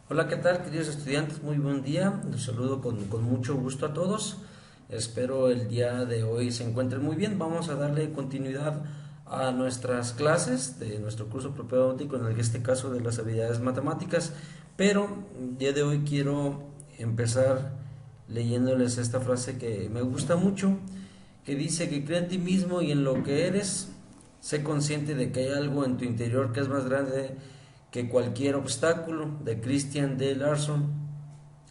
Hola, ¿qué tal, queridos estudiantes? Muy buen día. Los saludo con mucho gusto a todos. Espero el día de hoy se encuentren muy bien. Vamos a darle continuidad a nuestras clases de nuestro curso propedéutico, en este caso de las habilidades matemáticas. Pero el día de hoy quiero empezar leyéndoles esta frase que me gusta mucho, que dice que cree en ti mismo y en lo que eres. Sé consciente de que hay algo en tu interior que es más grande que cualquier obstáculo, de Christian D. Larson.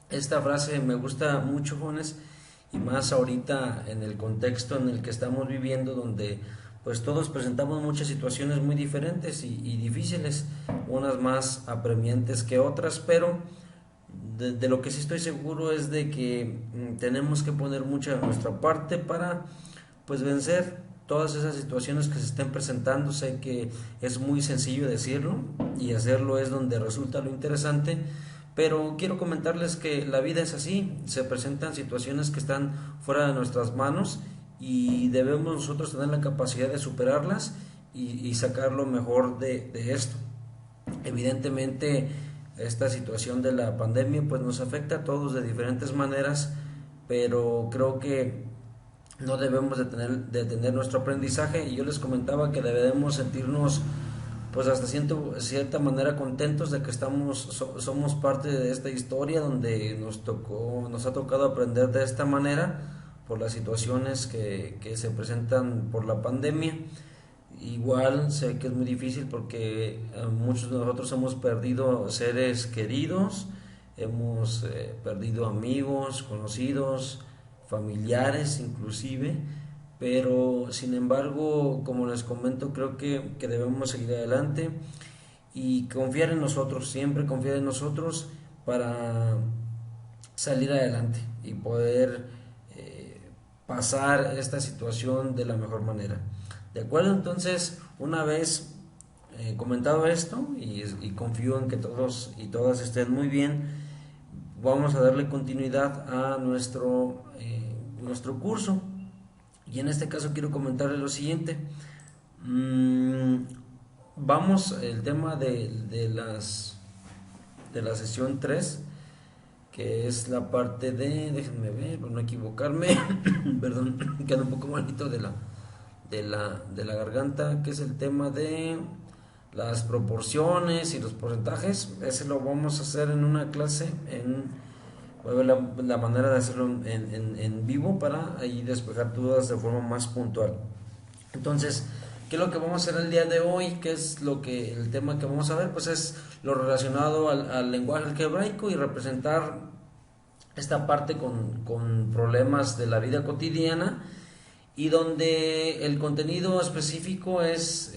Esta frase me gusta mucho, jóvenes, y más ahorita en el contexto en el que estamos viviendo, donde pues todos presentamos muchas situaciones muy diferentes y difíciles, unas más apremiantes que otras, pero de lo que sí estoy seguro es de que tenemos que poner mucha de nuestra parte para pues vencer todas esas situaciones que se estén presentando. Sé que es muy sencillo decirlo y hacerlo es donde resulta lo interesante, pero quiero comentarles que la vida es así, se presentan situaciones que están fuera de nuestras manos y debemos nosotros tener la capacidad de superarlas y sacar lo mejor de esto. Evidentemente, esta situación de la pandemia pues nos afecta a todos de diferentes maneras, pero creo que no debemos detener nuestro aprendizaje, y yo les comentaba que debemos sentirnos pues hasta cierta manera contentos de que somos parte de esta historia donde nos ha tocado aprender de esta manera por las situaciones que se presentan por la pandemia. Igual sé que es muy difícil porque muchos de nosotros hemos perdido seres queridos, hemos perdido amigos, conocidos, familiares inclusive, pero sin embargo, como les comento, creo que debemos seguir adelante y confiar en nosotros, siempre confiar en nosotros para salir adelante y poder pasar esta situación de la mejor manera. ¿De acuerdo? Entonces, una vez comentado esto y confío en que todos y todas estén muy bien, vamos a darle continuidad a nuestro curso. Y en este caso quiero comentarles lo siguiente. Mm, el tema de la sesión 3, que es la parte déjenme ver, por no equivocarme, perdón, queda un poco malito de la garganta, que es el tema de las proporciones y los porcentajes. Ese lo vamos a hacer en una clase, voy a ver la manera de hacerlo en vivo para ahí despejar dudas de forma más puntual. Entonces, ¿qué es lo que vamos a hacer el día de hoy? ¿Qué es el tema que vamos a ver? Pues es lo relacionado al lenguaje algebraico y representar esta parte con problemas de la vida cotidiana, y donde el contenido específico es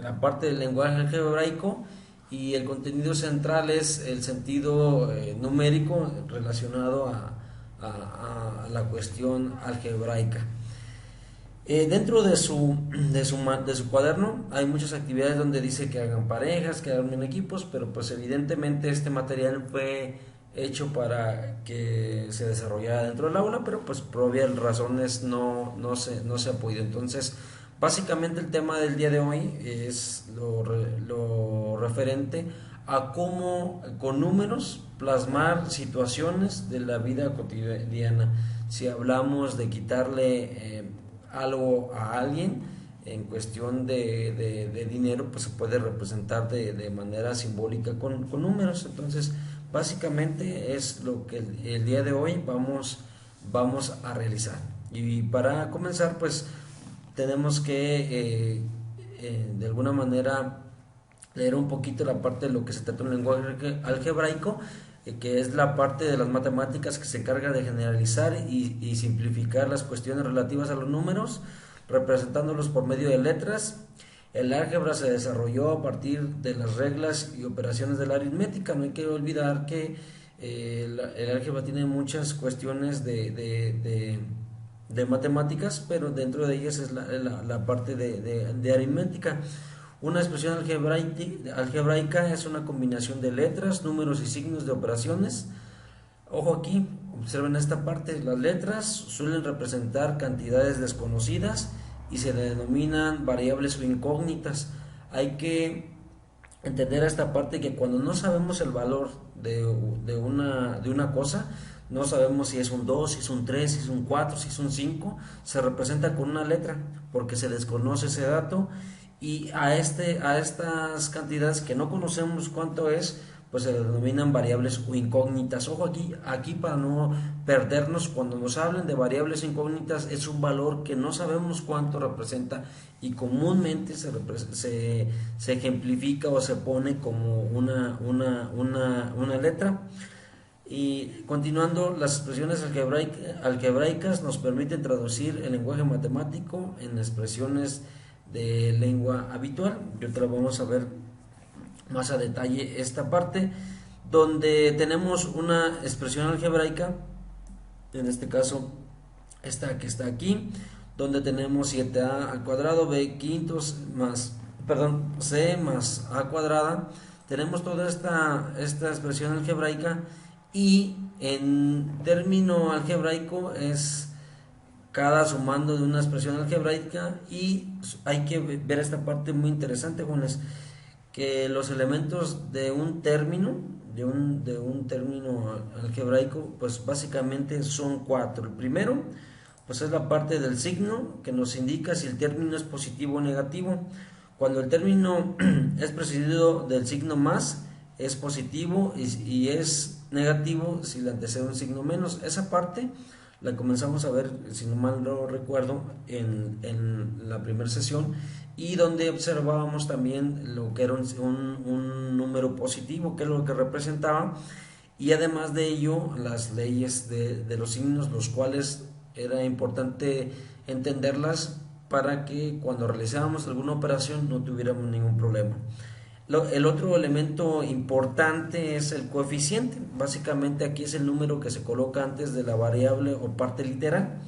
la parte del lenguaje algebraico, y el contenido central es el sentido numérico relacionado a la cuestión algebraica. Dentro de su cuaderno hay muchas actividades donde dice que hagan parejas, que hagan equipos, pero pues evidentemente este material fue hecho para que se desarrollara dentro del aula, pero pues por obvias razones no se ha podido. Entonces, básicamente el tema del día de hoy es lo referente a cómo con números plasmar situaciones de la vida cotidiana. Si hablamos de quitarle algo a alguien en cuestión de dinero, pues se puede representar de manera simbólica con números. Entonces, básicamente es lo que el día de hoy vamos a realizar. Y para comenzar, pues tenemos que de alguna manera leer un poquito la parte de lo que se trata en el lenguaje algebraico, que es la parte de las matemáticas que se encarga de generalizar y simplificar las cuestiones relativas a los números, representándolos por medio de letras. El álgebra se desarrolló a partir de las reglas y operaciones de la aritmética. No hay que olvidar que el álgebra tiene muchas cuestiones de matemáticas, pero dentro de ellas es la parte de aritmética. Una expresión algebraica es una combinación de letras, números y signos de operaciones. Ojo aquí, observen esta parte. Las letras suelen representar cantidades desconocidas y se denominan variables o incógnitas. Hay que entender esta parte que cuando no sabemos el valor de una cosa, no sabemos si es un 2 si es un 3 si es un 4 si es un 5 se representa con una letra, porque se desconoce ese dato y a estas cantidades que no conocemos cuánto es, pues se denominan variables o incógnitas. Ojo aquí para no perdernos, cuando nos hablen de variables incógnitas es un valor que no sabemos cuánto representa y comúnmente se ejemplifica o se pone como una letra. Y continuando, las expresiones algebraicas nos permiten traducir el lenguaje matemático en expresiones de lengua habitual. Y otra vamos a ver más a detalle esta parte, donde tenemos una expresión algebraica, en este caso esta que está aquí, donde tenemos 7a al cuadrado, b quintos más, perdón, c más a cuadrada. Tenemos toda esta expresión algebraica y en término algebraico es cada sumando de una expresión algebraica y hay que ver esta parte muy interesante, jóvenes, que los elementos de un término, de un término algebraico, pues básicamente son cuatro. El primero, pues es la parte del signo, que nos indica si el término es positivo o negativo. Cuando el término es precedido del signo más, es positivo y es negativo si le antecede un signo menos. Esa parte la comenzamos a ver, si no mal no recuerdo, en la primera sesión, y donde observábamos también lo que era un número positivo, que es lo que representaba, y además de ello las leyes de los signos, los cuales era importante entenderlas para que cuando realizábamos alguna operación no tuviéramos ningún problema. El otro elemento importante es el coeficiente. Básicamente aquí es el número que se coloca antes de la variable o parte literal.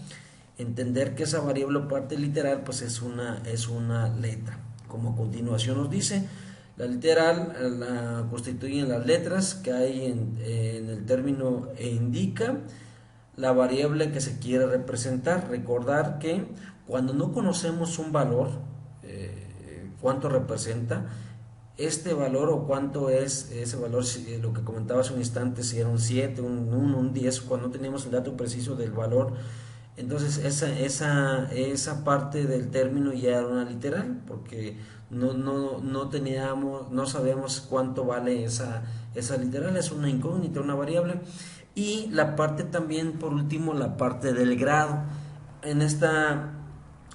Entender que esa variable o parte literal pues es una letra. Como a continuación nos dice, la literal la constituyen las letras que hay en el término e indica la variable que se quiere representar. Recordar que cuando no conocemos un valor, cuánto representa, este valor o cuánto es ese valor, lo que comentaba hace un instante, si era un 7 un 1, un 10, cuando no teníamos el dato preciso del valor, entonces esa parte del término ya era una literal, porque no teníamos, no sabemos cuánto vale esa literal, es una incógnita, una variable. Y la parte también, por último, la parte del grado.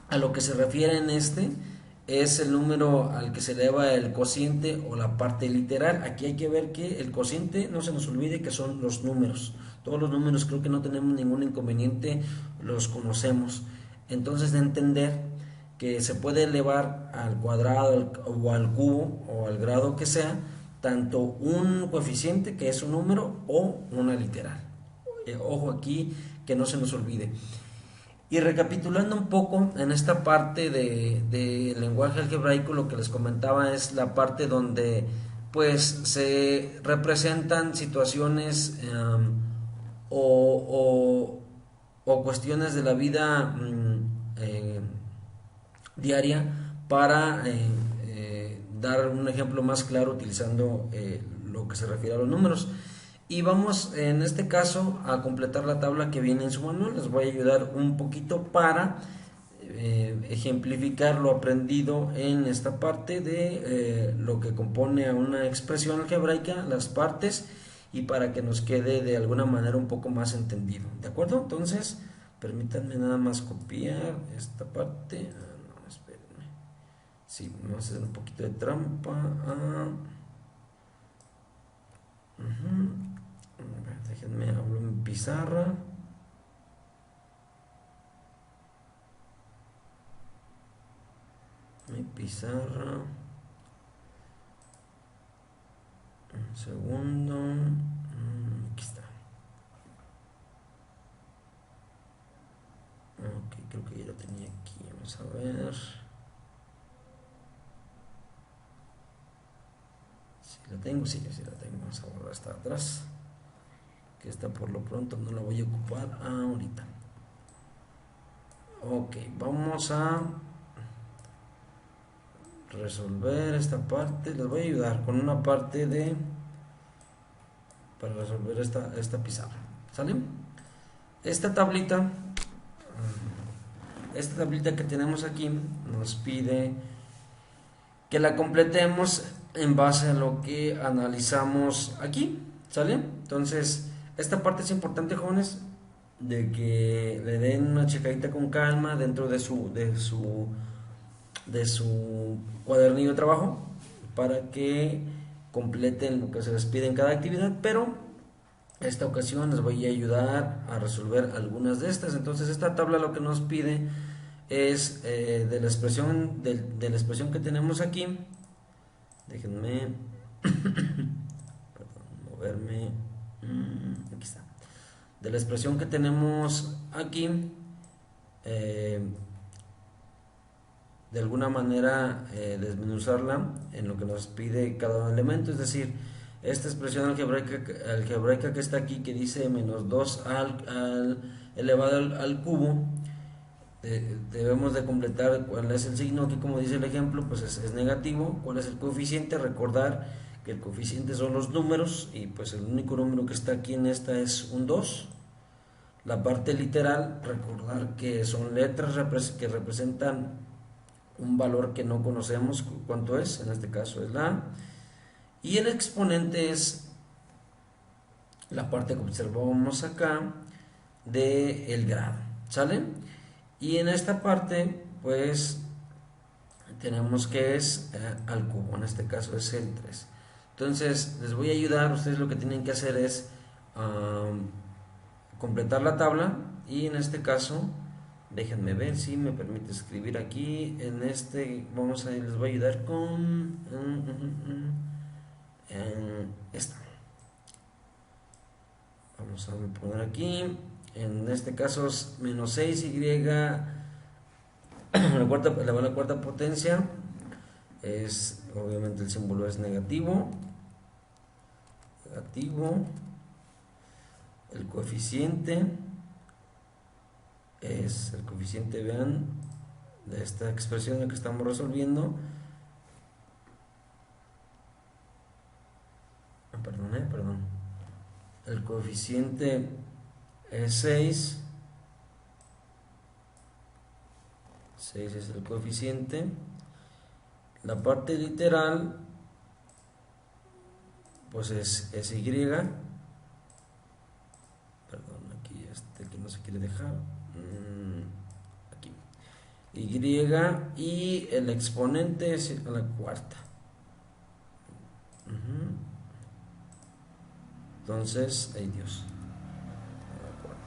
A lo que se refiere en es el número al que se eleva el cociente o la parte literal. Aquí hay que ver que el cociente, no se nos olvide que son los números. Todos los números creo que no tenemos ningún inconveniente, los conocemos. Entonces de entender que se puede elevar al cuadrado o al cubo o al grado que sea, tanto un coeficiente que es un número o una literal. Ojo aquí que no se nos olvide. Y recapitulando un poco en esta parte de lenguaje algebraico, lo que les comentaba es la parte donde pues se representan situaciones o, o cuestiones de la vida diaria para dar un ejemplo más claro utilizando lo que se refiere a los números. Y vamos en este caso a completar la tabla que viene en su manual. Les voy a ayudar un poquito para ejemplificar lo aprendido en esta parte de lo que compone a una expresión algebraica, las partes, y para que nos quede de alguna manera un poco más entendido. ¿De acuerdo? Entonces, permítanme nada más copiar esta parte. No, espérenme. Sí, vamos a hacer un poquito de trampa. Déjenme hablo en pizarra. Mi pizarra. Un segundo. Aquí está. Ok, creo que ya lo tenía aquí. Vamos a ver. Si la tengo, sí la tengo. Vamos a borrar hasta atrás. Que esta por lo pronto no la voy a ocupar ahorita. Ok, vamos a resolver esta parte. Les voy a ayudar con una parte de para resolver esta pizarra. ¿Sale? Esta tablita que tenemos aquí nos pide que la completemos en base a lo que analizamos aquí. ¿Sale? Entonces, esta parte es importante, jóvenes, de que le den una checadita con calma dentro de su cuadernillo de trabajo para que completen lo que se les pide en cada actividad, pero esta ocasión les voy a ayudar a resolver algunas de estas. Entonces esta tabla lo que nos pide es de la expresión de la expresión que tenemos aquí. Déjenme moverme. Aquí está. De la expresión que tenemos aquí, de alguna manera desmenuzarla en lo que nos pide cada elemento, es decir, esta expresión algebraica que está aquí, que dice menos 2 elevado al cubo, debemos de completar cuál es el signo. Aquí, como dice el ejemplo, pues es negativo. ¿Cuál es el coeficiente? Recordar que el coeficiente son los números, y pues el único número que está aquí en esta es un 2. La parte literal, recordar que son letras que representan un valor que no conocemos cuánto es, en este caso es la A. Y el exponente es la parte que observamos acá del grado, ¿sale? Y en esta parte pues tenemos que es al cubo, en este caso es el 3. Entonces les voy a ayudar. Ustedes lo que tienen que hacer es completar la tabla, y en este caso déjenme ver si me permite escribir aquí en este. Les voy a ayudar con esta. Vamos a poner aquí, en este caso es menos 6y la cuarta potencia. Es, obviamente el símbolo es negativo. El coeficiente es el coeficiente, vean, de esta expresión que estamos resolviendo. Perdón. El coeficiente es 6. 6 es el coeficiente. La parte literal pues es y. Perdón, aquí que no se quiere dejar. Aquí. Y el exponente es a la cuarta. Entonces, ay Dios.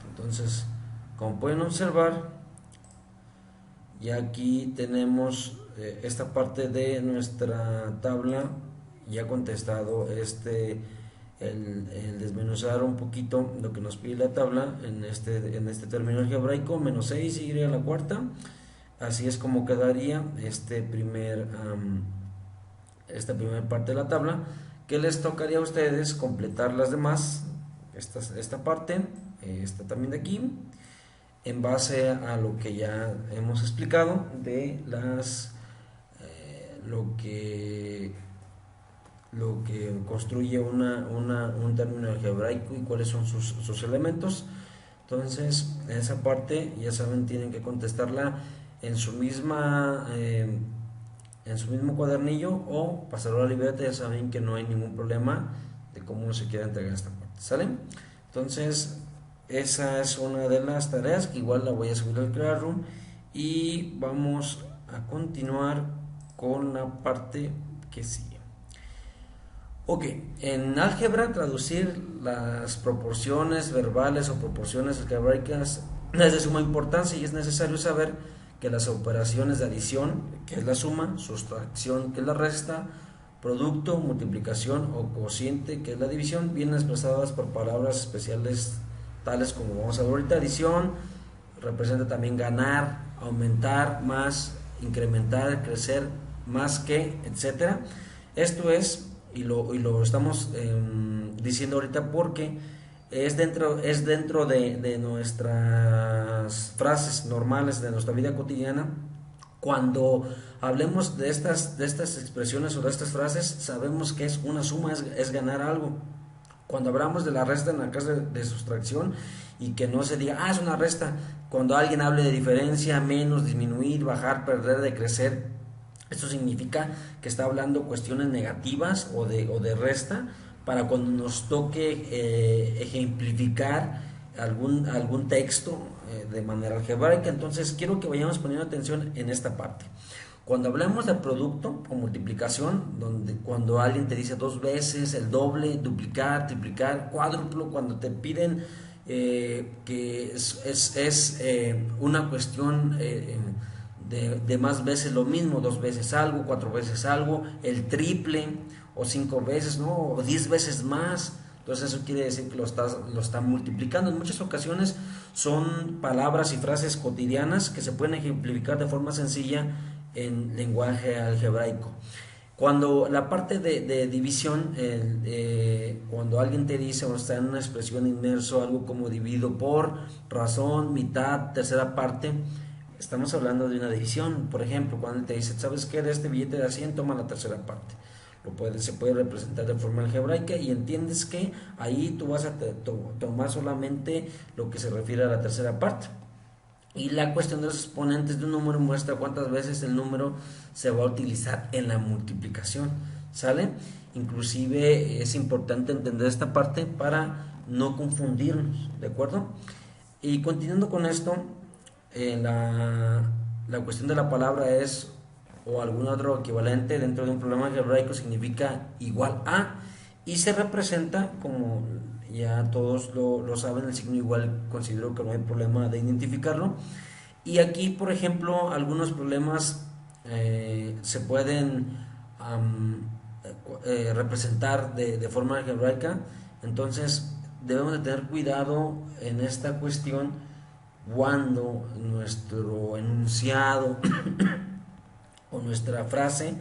Entonces, como pueden observar, ya aquí tenemos esta parte de nuestra tabla ya contestado, el desmenuzar un poquito lo que nos pide la tabla en este término algebraico, menos 6y a la cuarta. Así es como quedaría esta primera parte de la tabla, que les tocaría a ustedes completar las demás, esta parte, esta también de aquí, en base a lo que ya hemos explicado de lo que construye un término algebraico y cuáles son sus elementos. Entonces, en esa parte, ya saben, tienen que contestarla en su mismo cuadernillo, o pasarlo a la libreta. Ya saben que no hay ningún problema de cómo se quiera entregar esta parte, ¿sale? Entonces, esa es una de las tareas que igual la voy a subir al Classroom, y vamos a continuar con la parte que sigue. Ok, en álgebra, traducir las proporciones verbales o proporciones algebraicas es de suma importancia, y es necesario saber que las operaciones de adición, que es la suma, sustracción, que es la resta, producto, multiplicación o cociente, que es la división, vienen expresadas por palabras especiales tales como vamos a ver ahorita. Adición representa también ganar, aumentar, más, incrementar, crecer, más que, etcétera. Esto es, y lo estamos diciendo ahorita porque es dentro de nuestras frases normales de nuestra vida cotidiana, Cuando hablemos de estas expresiones o de estas frases, sabemos que es una suma, es ganar algo. Cuando hablamos de la resta en la clase de sustracción y que no se diga, es una resta, cuando alguien hable de diferencia, menos, disminuir, bajar, perder, decrecer, esto significa que está hablando cuestiones negativas o de resta, para cuando nos toque ejemplificar algún texto de manera algebraica. Entonces quiero que vayamos poniendo atención en esta parte. Cuando hablamos de producto o multiplicación, cuando alguien te dice dos veces el doble, duplicar, triplicar, cuádruplo, cuando te piden que es una cuestión de más veces lo mismo, dos veces algo, cuatro veces algo, el triple o cinco veces, ¿no? O 10 veces más. Entonces eso quiere decir que lo está multiplicando. En muchas ocasiones son palabras y frases cotidianas que se pueden ejemplificar de forma sencilla en lenguaje algebraico. Cuando la parte de división, cuando alguien te dice o está en una expresión inmerso, algo como dividido por, razón, mitad, tercera parte, estamos hablando de una división. Por ejemplo, cuando te dice, ¿sabes qué? De este billete de 100 toma la tercera parte. Se puede representar de forma algebraica y entiendes que ahí tú vas a tomar solamente lo que se refiere a la tercera parte. Y la cuestión de los exponentes de un número muestra cuántas veces el número se va a utilizar en la multiplicación, ¿sale? Inclusive es importante entender esta parte para no confundirnos, ¿de acuerdo? Y continuando con esto, la cuestión de la palabra es, o algún otro equivalente dentro de un problema algebraico, significa igual a, y se representa, como ya todos lo saben, el signo igual considero que no hay problema de identificarlo. Y aquí, por ejemplo, algunos problemas se pueden representar de forma algebraica. Entonces debemos de tener cuidado en esta cuestión cuando nuestro enunciado o nuestra frase,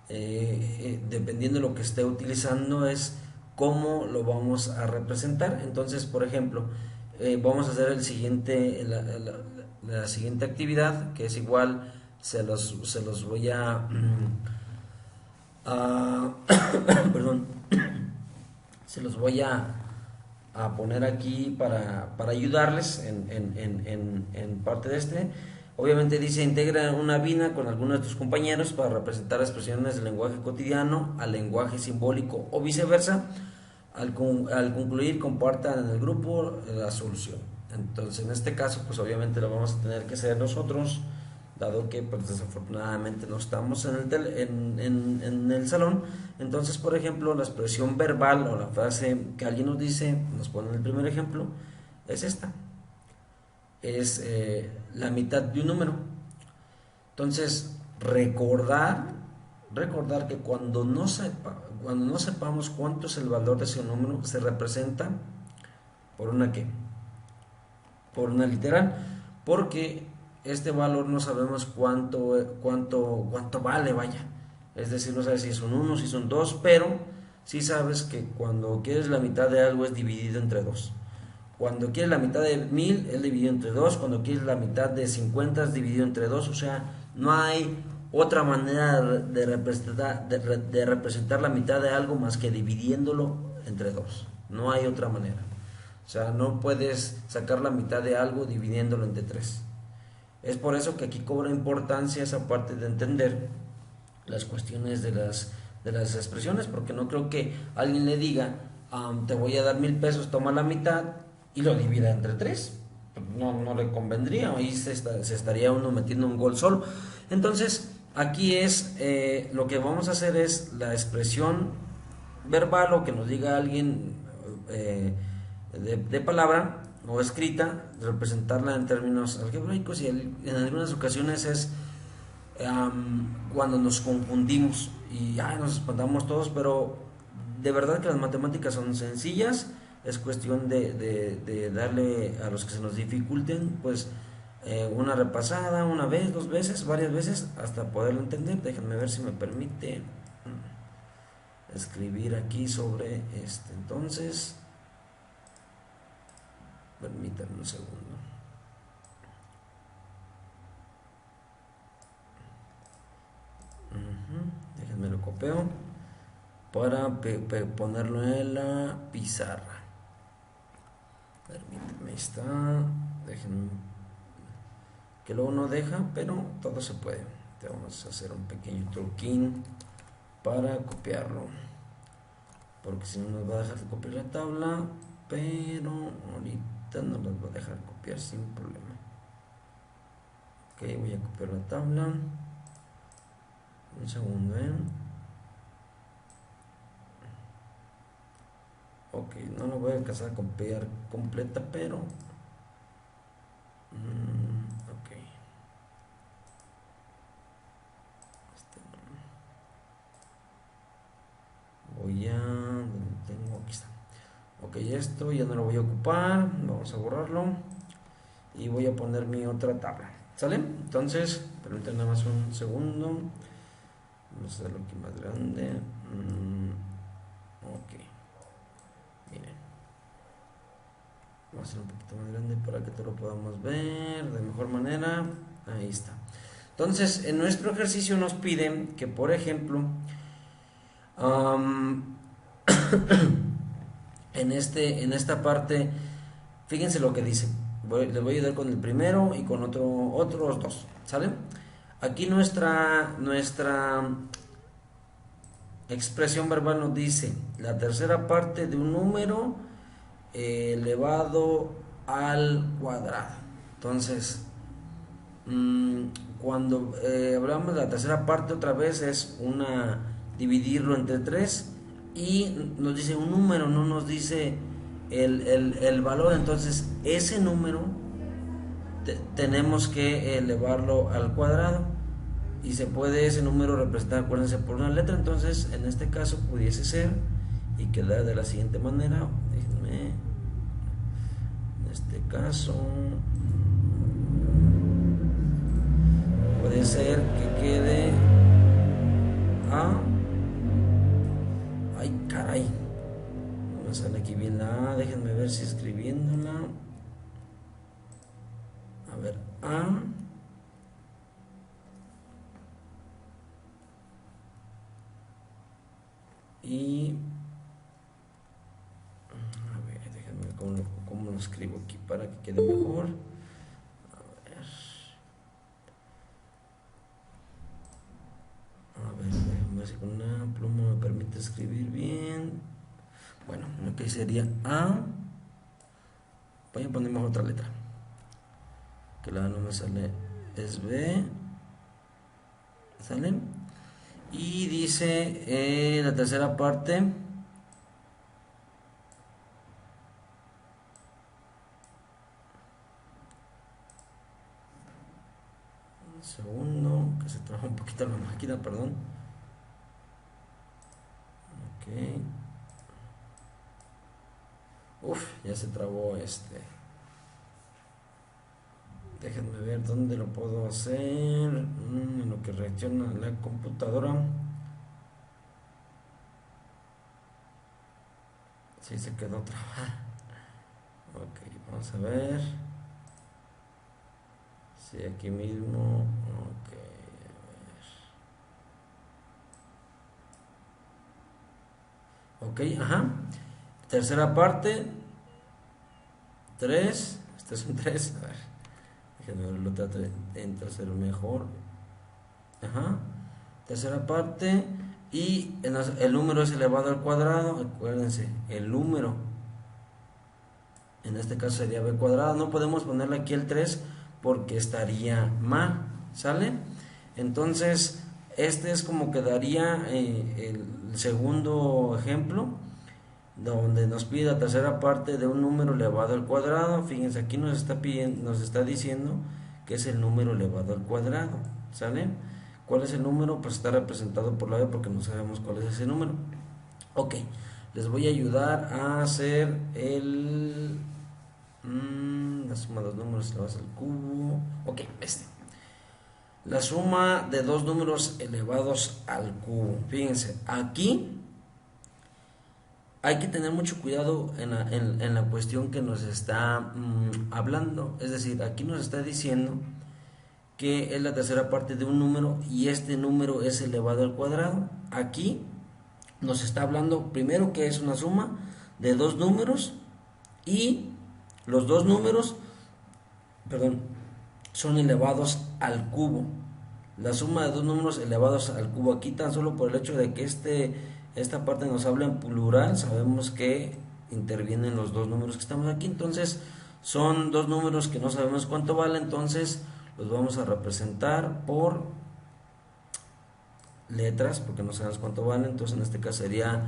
dependiendo de lo que esté utilizando, es cómo lo vamos a representar. Entonces, por ejemplo, vamos a hacer la siguiente actividad, que es igual, se los voy a perdón, se los voy a poner aquí para ayudarles en parte de este. Obviamente dice, integra una vina con algunos de tus compañeros para representar expresiones del lenguaje cotidiano al lenguaje simbólico o viceversa. Al concluir, compartan en el grupo la solución. Entonces, en este caso, pues obviamente lo vamos a tener que hacer nosotros, dado que pues desafortunadamente no estamos en el salón. Entonces, por ejemplo, la expresión verbal o la frase que alguien nos dice, nos pone el primer ejemplo, es esta. Es la mitad de un número. Entonces, recordar que cuando no sepamos cuánto es el valor de ese número, se representa por una ¿qué? Por una literal, porque este valor no sabemos cuánto vale, vaya. Es decir, no sabes si son 1, si son 2, pero sí sabes que cuando quieres la mitad de algo es dividido entre 2. Cuando quieres la mitad de 1000 es dividido entre 2, cuando quieres la mitad de 50 es dividido entre 2, o sea, no hay otra manera de representar la mitad de algo más que dividiéndolo entre 2. No hay otra manera. O sea, no puedes sacar la mitad de algo dividiéndolo entre 3. Es por eso que aquí cobra importancia esa parte de entender las cuestiones de las expresiones, porque no creo que alguien le diga, te voy a dar 1000 pesos, toma la mitad y lo divida entre 3. No le convendría, ahí se estaría uno metiendo un gol solo. Entonces, aquí es lo que vamos a hacer es la expresión verbal o que nos diga alguien de palabra o escrita, representarla en términos algebraicos, y en algunas ocasiones es cuando nos confundimos y nos espantamos todos, pero de verdad que las matemáticas son sencillas. Es cuestión de darle a los que se nos dificulten, pues una repasada, una vez, dos veces, varias veces, hasta poderlo entender. Déjenme ver si me permite escribir aquí sobre este. Entonces, permítanme un segundo. me lo copio para ponerlo en la pizarra. Permíteme, ahí está. Déjenme, que luego no deja, pero todo se puede. Te vamos a hacer un pequeño truquín para copiarlo, porque si no nos va a dejar de copiar la tabla, pero ahorita nos las va a dejar copiar sin problema. Ok, voy a copiar la tabla. Un segundo, ok, no lo voy a alcanzar a copiar completa, pero ok, voy a, ¿dónde tengo? Aquí está. Ok, esto ya no lo voy a ocupar, vamos a borrarlo y voy a poner mi otra tabla, ¿sale? Entonces, permítanme nada más un segundo, vamos a hacerlo aquí más grande. Ok, miren, vamos a hacer un poquito más grande para que todo lo podamos ver de mejor manera. Ahí está. Entonces, en nuestro ejercicio nos pide que, por ejemplo, en esta parte, fíjense lo que dice. Les voy a ayudar con el primero y con otros dos, ¿sale? Aquí nuestra expresión verbal nos dice la tercera parte de un número elevado al cuadrado. Entonces, cuando hablamos de la tercera parte, otra vez es dividirlo entre 3 y nos dice un número, no nos dice el valor. Entonces ese número tenemos que elevarlo al cuadrado y se puede ese número representar, acuérdense, por una letra. Entonces en este caso pudiese ser y quedar de la siguiente manera. Déjenme, en este caso puede ser que quede A. Ay, caray, no me sale aquí bien la A. Déjenme ver si escribiéndola. A ver, A. Y a ver, déjenme ver cómo lo escribo aquí para que quede mejor. A ver, déjenme ver si con una pluma me permite escribir bien. Bueno, lo que sería A. Voy a poner mejor otra letra, que la A no me sale, es B, ¿sale? Y dice la tercera parte, un segundo, que se trabó un poquito la máquina, perdón. Ok. Uf, ya se trabó Déjenme ver dónde lo puedo hacer. En lo que reacciona la computadora. Sí, se quedó trabada. Ok, vamos a ver. Sí, aquí mismo. Ok, a ver. Ok, ajá. Tercera parte. 3. Este es un 3. A ver. Déjenme lo trato en tercero mejor. Ajá. Tercera parte. Y el número es elevado al cuadrado. Acuérdense, el número en este caso sería b cuadrado. No podemos ponerle aquí el 3 porque estaría mal, ¿sale? Entonces este es como quedaría el segundo ejemplo, donde nos pide la tercera parte de un número elevado al cuadrado. Fíjense, aquí nos está diciendo que es el número elevado al cuadrado, ¿sale? ¿Cuál es el número? Pues está representado por la B, porque no sabemos cuál es ese número. Ok, les voy a ayudar a hacer la suma de dos números elevados al cubo. Ok, la suma de dos números elevados al cubo. Fíjense, aquí hay que tener mucho cuidado en la cuestión que nos está hablando. Es decir, aquí nos está diciendo que es la tercera parte de un número y este número es elevado al cuadrado. aquí nos está hablando primero que es una suma de dos números y los dos números, perdón, son elevados al cubo. La suma de dos números elevados al cubo. Aquí tan solo por el hecho de que esta parte nos habla en plural, sabemos que intervienen los dos números que estamos aquí. Entonces son dos números que no sabemos cuánto vale, entonces los vamos a representar por letras porque no sabemos cuánto vale. Entonces en este caso sería,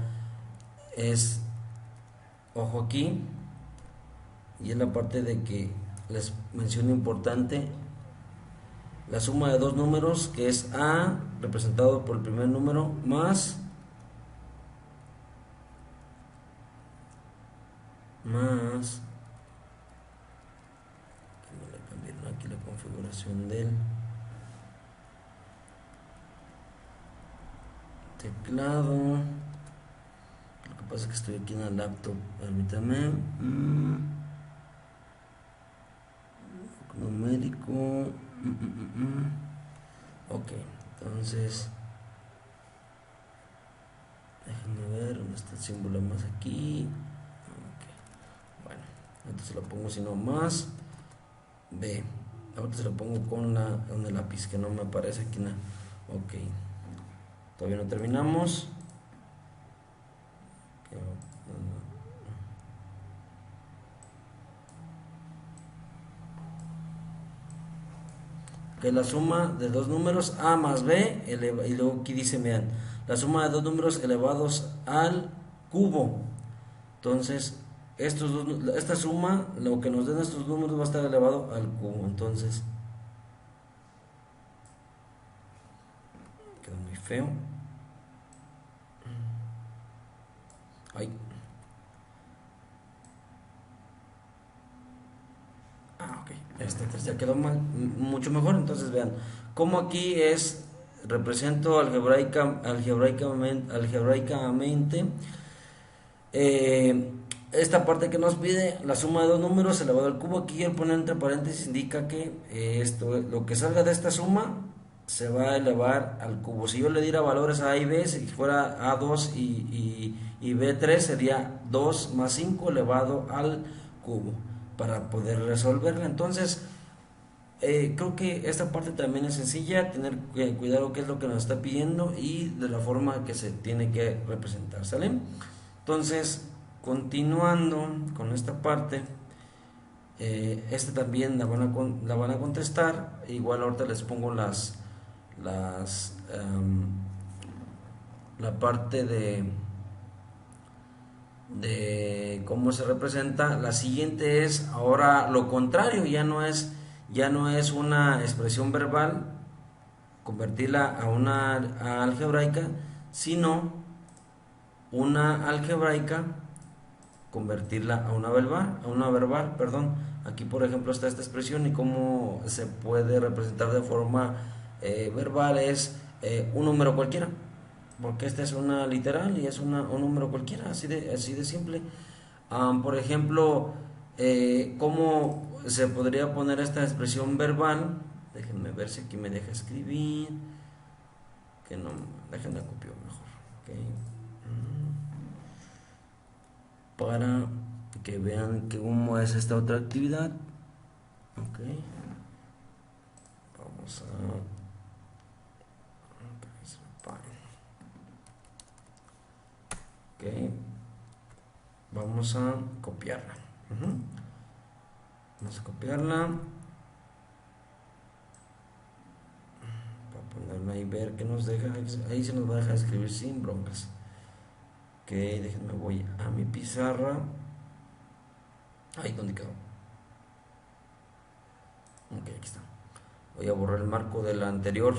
ojo aquí, y es la parte de que les menciono importante, la suma de dos números, que es A representado por el primer número más que me le cambiaron aquí la configuración del teclado. Lo que pasa es que estoy aquí en la laptop, permítame. Numérico. Ok, entonces déjenme ver dónde está el símbolo más aquí. Okay. Bueno, entonces lo pongo sino más B. Ahorita se lo pongo con el lápiz que no me aparece aquí. Ok, todavía no terminamos. Que la suma de dos números A más B y luego aquí dice, vean, la suma de dos números elevados al cubo. Entonces esta suma, lo que nos den estos números va a estar elevado al cubo. Entonces quedó muy feo. Ay. Ok, este ya quedó mucho mejor. Entonces vean cómo aquí represento algebraicamente esta parte que nos pide la suma de dos números elevado al cubo. Aquí el poner entre paréntesis indica que lo que salga de esta suma se va a elevar al cubo. Si yo le diera valores a y b, si fuera a2 y b3, sería 2 más 5 elevado al cubo para poder resolverla. Entonces creo que esta parte también es sencilla, tener cuidado qué es lo que nos está pidiendo y de la forma que se tiene que representar, ¿sale? Entonces, continuando con esta parte, también la van a contestar. Igual ahorita les pongo la parte de cómo se representa. La siguiente es ahora lo contrario, ya no es una expresión verbal, convertirla a una algebraica, sino una algebraica, convertirla a una verbal, perdón. Aquí por ejemplo está esta expresión y cómo se puede representar de forma verbal es un número cualquiera, porque esta es una literal y es un número cualquiera, así de simple. Por ejemplo, ¿cómo se podría poner esta expresión verbal? Déjenme ver si aquí me deja escribir, que no, déjenme copiar mejor, okay. Para que vean cómo es esta otra actividad. Ok, vamos a vamos a copiarla. Vamos a copiarla para ponerla y ver que nos deja. Ahí se nos va a dejar escribir sin broncas. Ok, déjenme, voy a mi pizarra. Ahí donde quedó. Ok, aquí está. Voy a borrar el marco de la anterior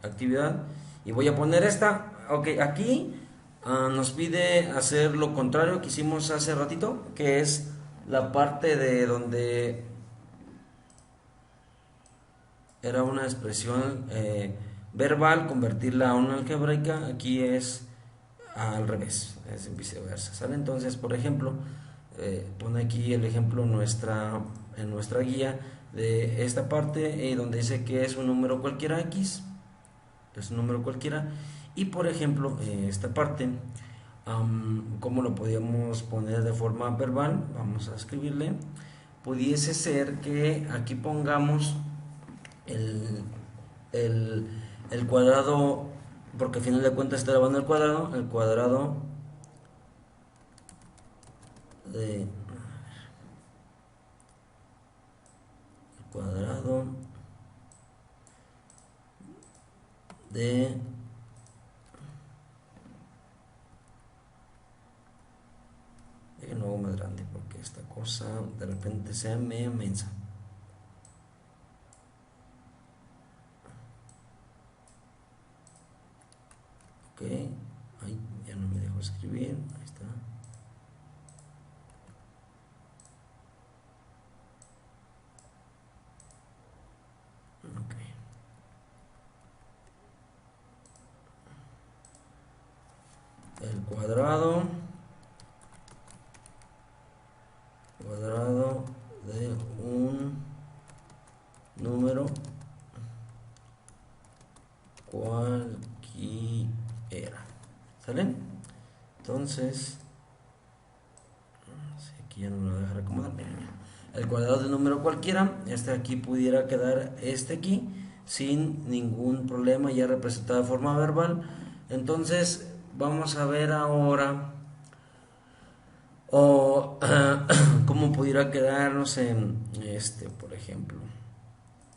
actividad y voy a poner esta. Ok, aquí nos pide hacer lo contrario que hicimos hace ratito, que es la parte de donde era una expresión verbal, convertirla a una algebraica. Aquí es al revés, es viceversa, ¿sale? Entonces, por ejemplo, pone aquí el ejemplo en nuestra guía de esta parte donde dice que es un número cualquiera x, es un número cualquiera, Y por ejemplo, esta parte, ¿cómo lo podríamos poner de forma verbal? Vamos a escribirle. Pudiese ser que aquí pongamos el, el, el cuadrado, porque al final de cuentas está elevando el cuadrado de... El cuadrado de... No hago más grande porque esta cosa de repente sea media mensa. Ok, ahí ya no me dejo escribir, ahí está. Ok. El cuadrado de un número cualquiera, ¿sale? Entonces, aquí ya no me lo voy a dejar acomodar. El cuadrado de un número cualquiera, este aquí pudiera quedar este aquí sin ningún problema, ya representado de forma verbal. Entonces vamos a ver ahora o cómo pudiera quedarnos en este, por ejemplo,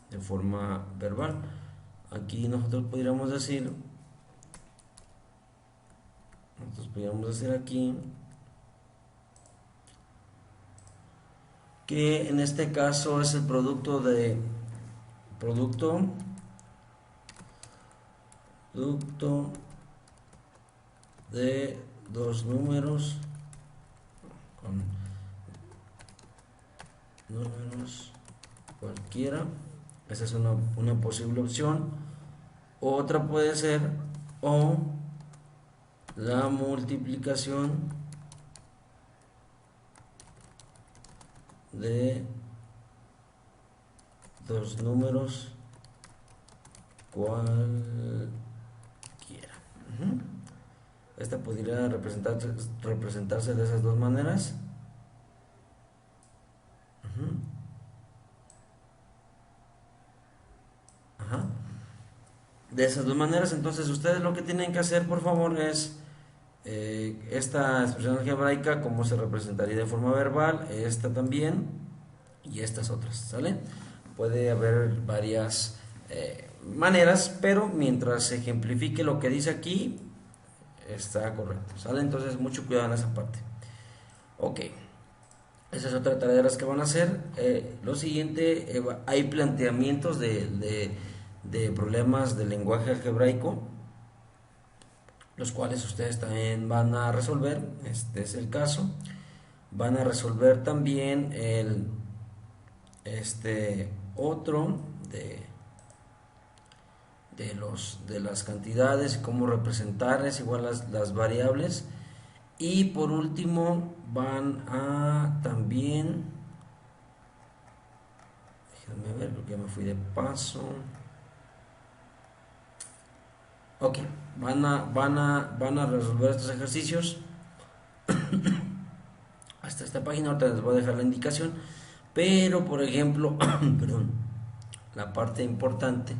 de forma verbal. Aquí nosotros pudiéramos decir aquí que en este caso es el producto de dos números con números cualquiera. Esa es una posible opción. Otra puede ser o la multiplicación de dos números cualquiera. Esta podría representarse de esas dos maneras. De esas dos maneras. Entonces ustedes lo que tienen que hacer, por favor, es esta expresión algebraica, cómo se representaría de forma verbal, esta también y estas otras, ¿sale? Puede haber varias maneras, pero mientras se ejemplifique lo que dice aquí, está correcto, ¿sale? Entonces mucho cuidado en esa parte. Ok, esa es otra tarea de las que van a hacer. Lo siguiente, hay planteamientos de problemas del lenguaje algebraico, los cuales ustedes también van a resolver. Este es el caso. Van a resolver también otro de las cantidades y cómo representarles, igual las variables. Y por último van a también, déjenme ver, creo que ya me fui de paso. Ok, van a resolver estos ejercicios hasta esta página. Ahorita les voy a dejar la indicación, pero por ejemplo perdón, la parte importante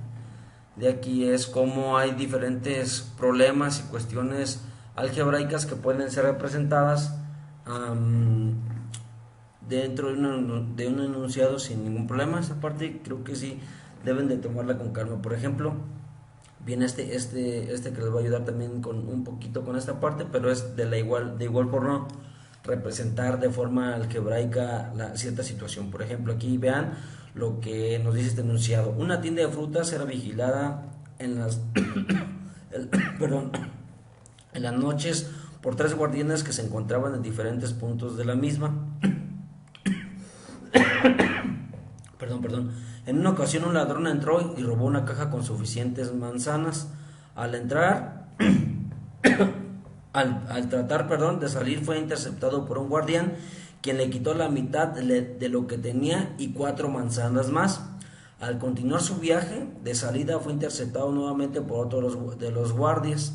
de aquí es cómo hay diferentes problemas y cuestiones algebraicas que pueden ser representadas dentro de un enunciado sin ningún problema. Esa parte creo que sí deben de tomarla con calma. Por ejemplo, viene este que les va a ayudar también con un poquito con esta parte, pero es de igual forma representar de forma algebraica cierta situación. Por ejemplo, aquí vean lo que nos dice este enunciado: una tienda de frutas era vigilada en las perdón, en las noches por tres guardianes que se encontraban en diferentes puntos de la misma. Perdón. En una ocasión un ladrón entró y robó una caja con suficientes manzanas. Al entrar, al tratar de salir, fue interceptado por un guardián, quien le quitó la mitad de lo que tenía y 4 manzanas más. Al continuar su viaje de salida, fue interceptado nuevamente por otro de los guardias,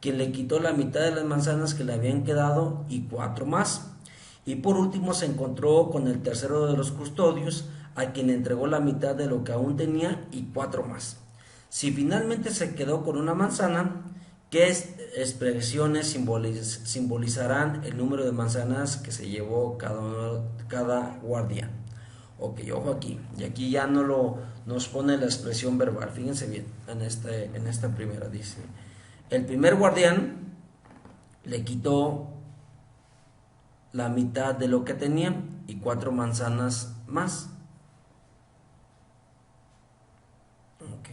quien le quitó la mitad de las manzanas que le habían quedado y 4 más. Y por último se encontró con el tercero de los custodios, a quien le entregó la mitad de lo que aún tenía y 4 más. Si finalmente se quedó con una manzana, ¿qué expresiones simbolizarán el número de manzanas que se llevó cada guardián? Ok, ojo aquí. Y aquí ya nos pone la expresión verbal. Fíjense bien, en esta primera dice: el primer guardián le quitó la mitad de lo que tenía y 4 manzanas más. Ok,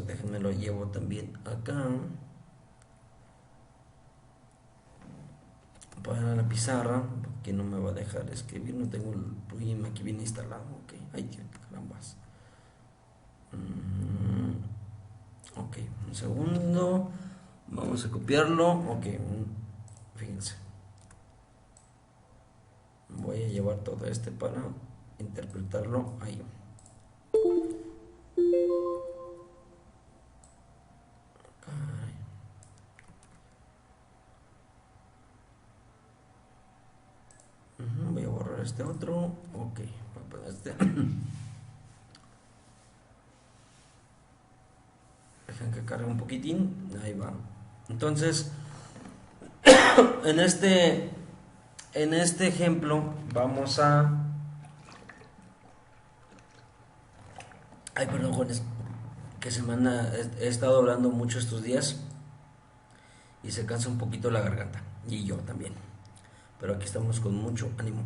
déjenme lo llevo también acá para la pizarra, porque no me va a dejar escribir, no tengo el plugin aquí bien instalado. Ok, ay, carambas. Ok, un segundo, vamos a copiarlo. Ok, fíjense, voy a llevar todo para interpretarlo ahí. Voy a borrar este otro. Ok, voy a poner este. Dejen que cargue un poquitín. Ahí va. Entonces, en este ejemplo vamos a... Ay, perdón, jóvenes, que he estado hablando mucho estos días y se cansa un poquito la garganta. Y yo también. Pero aquí estamos con mucho ánimo.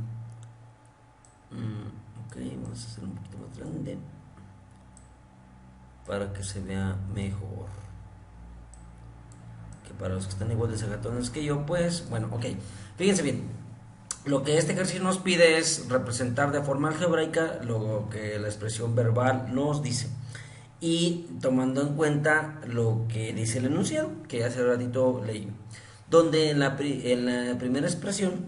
Ok, vamos a hacer un poquito más grande para que se vea mejor. Que para los que están igual de sagatones que yo, pues, bueno, ok. Fíjense bien. Lo que este ejercicio nos pide es representar de forma algebraica lo que la expresión verbal nos dice. Y tomando en cuenta lo que dice el enunciado, que hace ratito leí. Donde en la primera expresión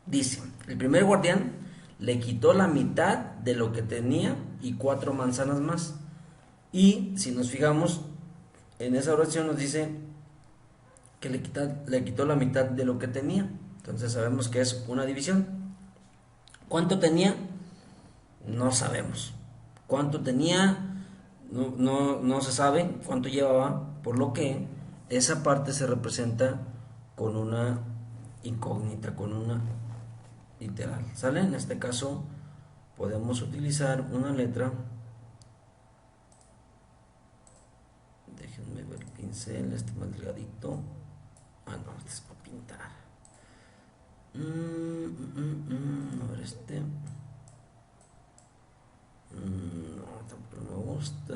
dice: el primer guardián le quitó la mitad de lo que tenía y 4 manzanas más. Y si nos fijamos, en esa oración nos dice que le quitó la mitad de lo que tenía. Entonces sabemos que es una división. ¿Cuánto tenía? No sabemos. ¿Cuánto tenía? No se sabe cuánto llevaba, por lo que esa parte se representa con una incógnita, con una literal. ¿Sale? En este caso podemos utilizar una letra. Déjenme ver el pincel, este más delgadito. Ah, no, este es para pintar. A ver, este. No, tampoco me gusta.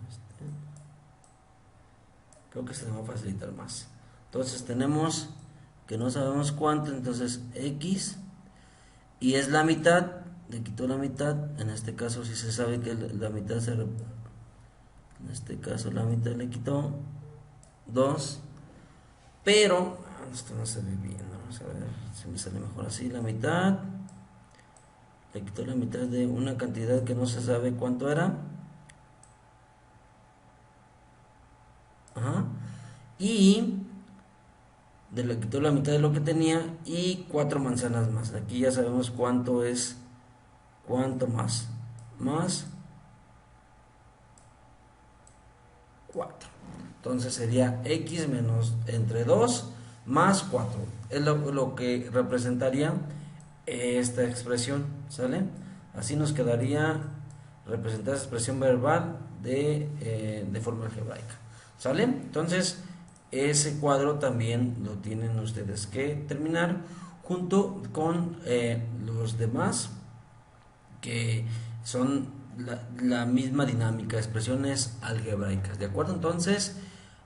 Este. Creo que se me va a facilitar más. Entonces tenemos que no sabemos cuánto, entonces X, y es la mitad, le quitó la mitad. En este caso si se sabe que la mitad en este caso la mitad le quitó 2, pero esto no se ve bien. Vamos a ver si me sale mejor así. La mitad le quitó la mitad de una cantidad que no se sabe cuánto era. Ajá. Y le quitó la mitad de lo que tenía y 4 manzanas más. Aquí ya sabemos cuánto es, cuánto más 4. Entonces sería X menos entre 2 más 4. Es lo que representaría esta expresión. ¿Sale? Así nos quedaría representar esa expresión verbal de forma algebraica. ¿Sale? Entonces ese cuadro también lo tienen ustedes que terminar junto con los demás, que son la misma dinámica, expresiones algebraicas. ¿De acuerdo? Entonces,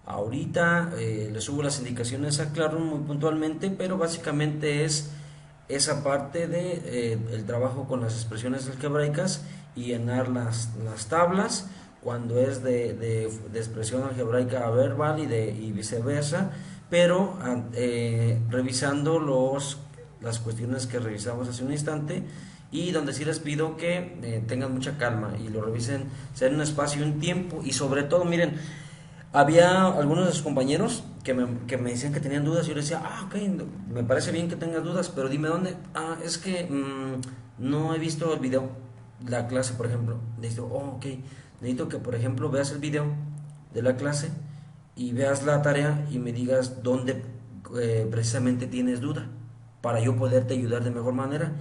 ahorita les subo las indicaciones a Classroom muy puntualmente, pero básicamente es esa parte de el trabajo con las expresiones algebraicas y llenar las tablas cuando es de expresión algebraica a verbal y viceversa, pero revisando las cuestiones que revisamos hace un instante, y donde sí les pido que tengan mucha calma y lo revisen, sea en un espacio y un tiempo, y sobre todo, miren, Había algunos de sus compañeros que me decían que tenían dudas y yo les decía, ok, me parece bien que tengas dudas, pero dime dónde. Es que no he visto el video, la clase, por ejemplo. Necesito, ok, necesito que, por ejemplo, veas el video de la clase y veas la tarea y me digas dónde precisamente tienes duda para yo poderte ayudar de mejor manera.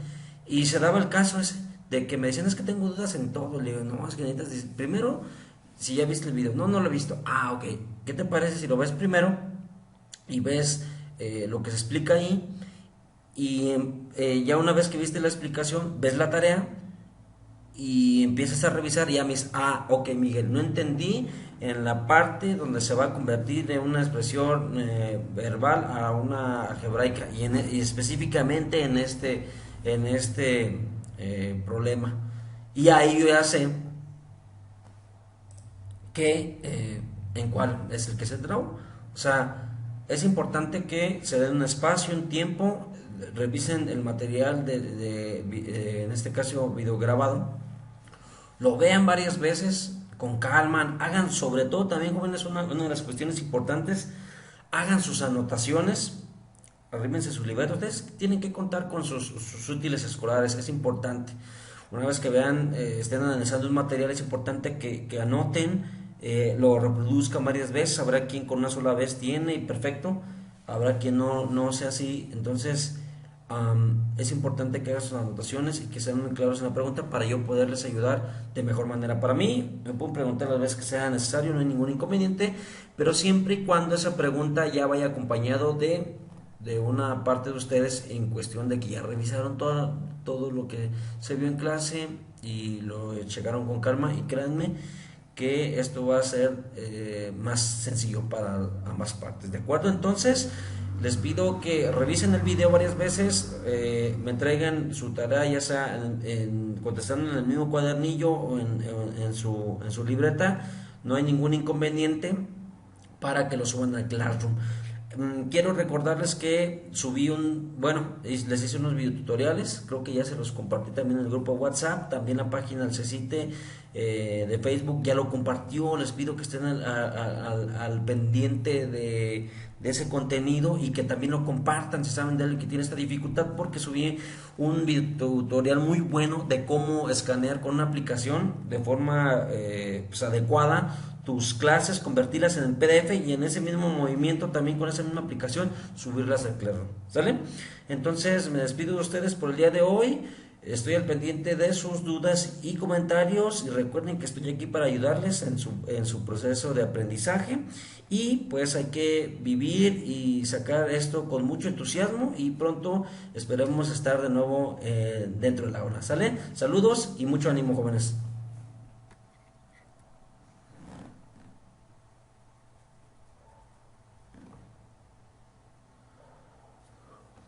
Y se daba el caso ese, de que me decían, es que tengo dudas en todo. Le digo, no, es que necesitas, primero, si ya viste el video. No, no lo he visto. Ok, ¿qué te parece si lo ves primero y ves lo que se explica ahí? Y ya una vez que viste la explicación, ves la tarea y empiezas a revisar y ya me dices, ok, Miguel, no entendí en la parte donde se va a convertir de una expresión verbal a una algebraica y específicamente en este problema. Y ahí yo ya sé que en cuál es el que se trabó. O sea, es importante que se den un espacio, un tiempo, revisen el material en este caso video grabado, lo vean varias veces con calma, hagan sobre todo también, jóvenes, una de las cuestiones importantes, hagan sus anotaciones, arrímense sus libretos. Ustedes tienen que contar con sus útiles escolares, es importante. Una vez que vean, estén analizando un material, es importante que anoten, lo reproduzcan varias veces. Habrá quien con una sola vez tiene y perfecto, habrá quien no sea así. Entonces es importante que hagan sus anotaciones y que sean muy claros en la pregunta para yo poderles ayudar de mejor manera. Para mí, me pueden preguntar las veces que sea necesario, no hay ningún inconveniente, pero siempre y cuando esa pregunta ya vaya acompañado de una parte de ustedes en cuestión de que ya revisaron todo lo que se vio en clase y lo checaron con calma, y créanme que esto va a ser más sencillo para ambas partes. ¿De acuerdo? Entonces, les pido que revisen el video varias veces, me entreguen su tarea, ya sea contestando en el mismo cuadernillo o en su libreta. No hay ningún inconveniente para que lo suban al Classroom. Quiero recordarles que subí les hice unos videotutoriales, creo que ya se los compartí también en el grupo WhatsApp, también la página del CECITE de Facebook ya lo compartió. Les pido que estén al pendiente de ese contenido y que también lo compartan si saben de alguien que tiene esta dificultad, porque subí un videotutorial muy bueno de cómo escanear con una aplicación de forma adecuada tus clases, convertirlas en el PDF y en ese mismo movimiento, también con esa misma aplicación, subirlas al Classroom. ¿Sale? Entonces me despido de ustedes por el día de hoy. Estoy al pendiente de sus dudas y comentarios, y recuerden que estoy aquí para ayudarles en su proceso de aprendizaje, y pues hay que vivir y sacar esto con mucho entusiasmo, y pronto esperemos estar de nuevo dentro de la aula. ¿Sale? Saludos y mucho ánimo, jóvenes.